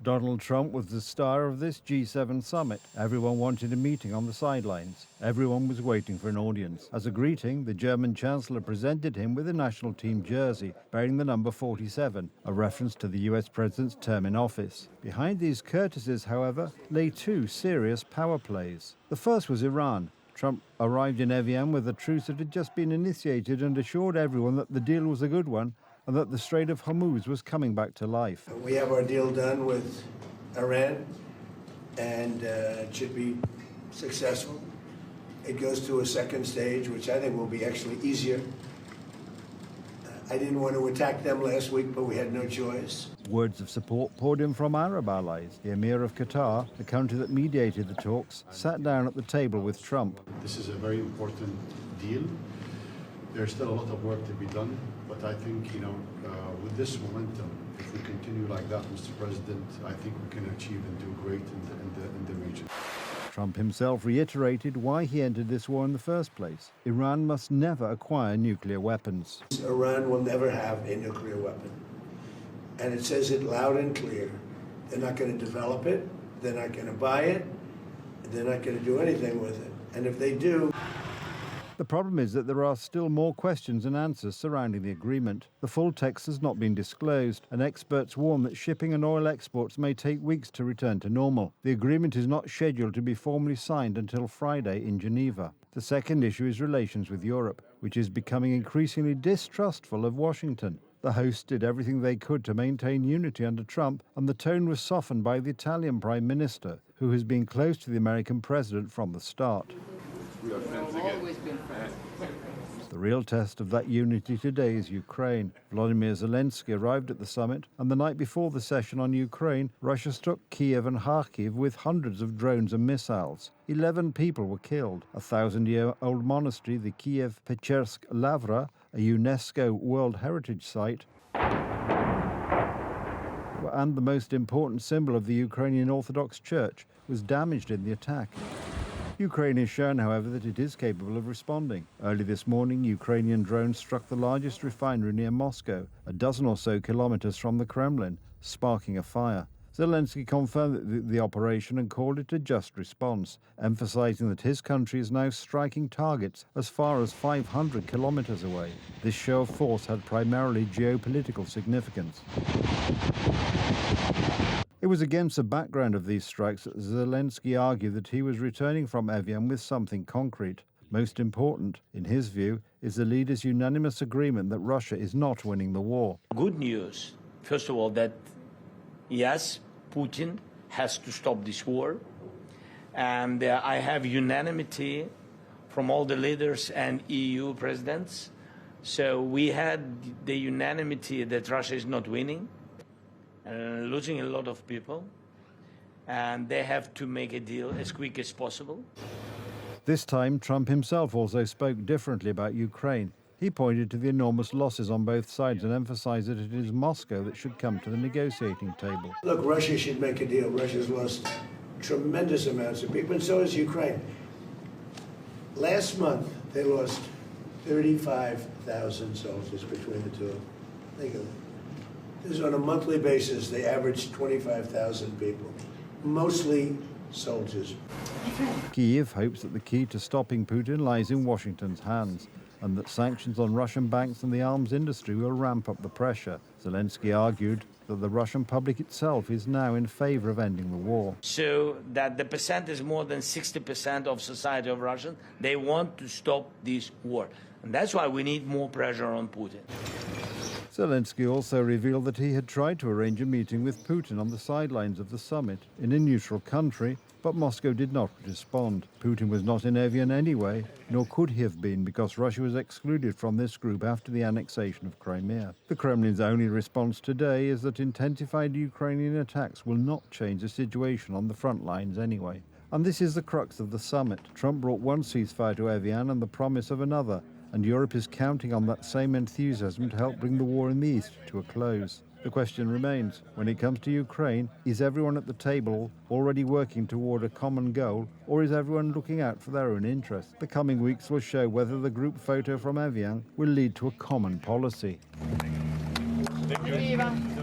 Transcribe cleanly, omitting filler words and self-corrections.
Donald Trump was the star of this G7 summit. Everyone wanted a meeting on the sidelines. Everyone was waiting for an audience. As a greeting, the German Chancellor presented him with a national team jersey bearing the number 47, a reference to the US President's term in office. Behind these courtesies, however, lay two serious power plays. The first was Iran. Trump arrived in Evian with a truce that had just been initiated and assured everyone that the deal was a good one and that the Strait of Hormuz was coming back to life. We have our deal done with Iran, and it should be successful. It goes to a second stage, which I think will be actually easier. I didn't want to attack them last week, but we had no choice. Words of support poured in from Arab allies. The Emir of Qatar, the country that mediated the talks, sat down at the table with Trump. This is a very important deal. There's still a lot of work to be done, but I think, with this momentum, if we continue like that, Mr. President, I think we can achieve and do great in the region. Trump himself reiterated why he entered this war in the first place. Iran must never acquire nuclear weapons. Iran will never have a nuclear weapon. And it says it loud and clear. They're not going to develop it, they're not going to buy it, they're not going to do anything with it. And if they do... The problem is that there are still more questions and answers surrounding the agreement. The full text has not been disclosed, and experts warn that shipping and oil exports may take weeks to return to normal. The agreement is not scheduled to be formally signed until Friday in Geneva. The second issue is relations with Europe, which is becoming increasingly distrustful of Washington. The hosts did everything they could to maintain unity under Trump, and the tone was softened by the Italian Prime Minister, who has been close to the American president from the start. We are friends again. The real test of that unity today is Ukraine. Volodymyr Zelensky arrived at the summit, and the night before the session on Ukraine, Russia struck Kiev and Kharkiv with hundreds of drones and missiles. 11 people were killed. A 1,000-year-old monastery, the Kiev Pechersk Lavra, a UNESCO World Heritage Site, and the most important symbol of the Ukrainian Orthodox Church, was damaged in the attack. Ukraine has shown, however, that it is capable of responding. Early this morning, Ukrainian drones struck the largest refinery near Moscow, a dozen or so kilometers from the Kremlin, sparking a fire. Zelensky confirmed the operation and called it a just response, emphasizing that his country is now striking targets as far as 500 kilometers away. This show of force had primarily geopolitical significance. It was against the background of these strikes that Zelensky argued that he was returning from Evian with something concrete. Most important, in his view, is the leaders' unanimous agreement that Russia is not winning the war. Good news, first of all, that yes, Putin has to stop this war. And I have unanimity from all the leaders and EU presidents. So we had the unanimity that Russia is not winning. Losing a lot of people, and they have to make a deal as quick as possible. This time, Trump himself also spoke differently about Ukraine. He pointed to the enormous losses on both sides and emphasized that it is Moscow that should come to the negotiating table. Look, Russia should make a deal. Russia's lost tremendous amounts of people, and so has Ukraine. Last month, they lost 35,000 soldiers between the two of them. Think of it. This is on a monthly basis, they average 25,000 people, mostly soldiers. Kyiv hopes that the key to stopping Putin lies in Washington's hands, and that sanctions on Russian banks and the arms industry will ramp up the pressure. Zelensky argued that the Russian public itself is now in favor of ending the war. So that the percent is more than 60% of society of Russians, they want to stop this war. And that's why we need more pressure on Putin. Zelensky also revealed that he had tried to arrange a meeting with Putin on the sidelines of the summit in a neutral country, but Moscow did not respond. Putin was not in Evian anyway, nor could he have been, because Russia was excluded from this group after the annexation of Crimea. The Kremlin's only response today is that intensified Ukrainian attacks will not change the situation on the front lines anyway. And this is the crux of the summit. Trump brought one ceasefire to Evian and the promise of another, and Europe is counting on that same enthusiasm to help bring the war in the East to a close. The question remains, when it comes to Ukraine, is everyone at the table already working toward a common goal, or is everyone looking out for their own interests? The coming weeks will show whether the group photo from Evian will lead to a common policy. Thank you.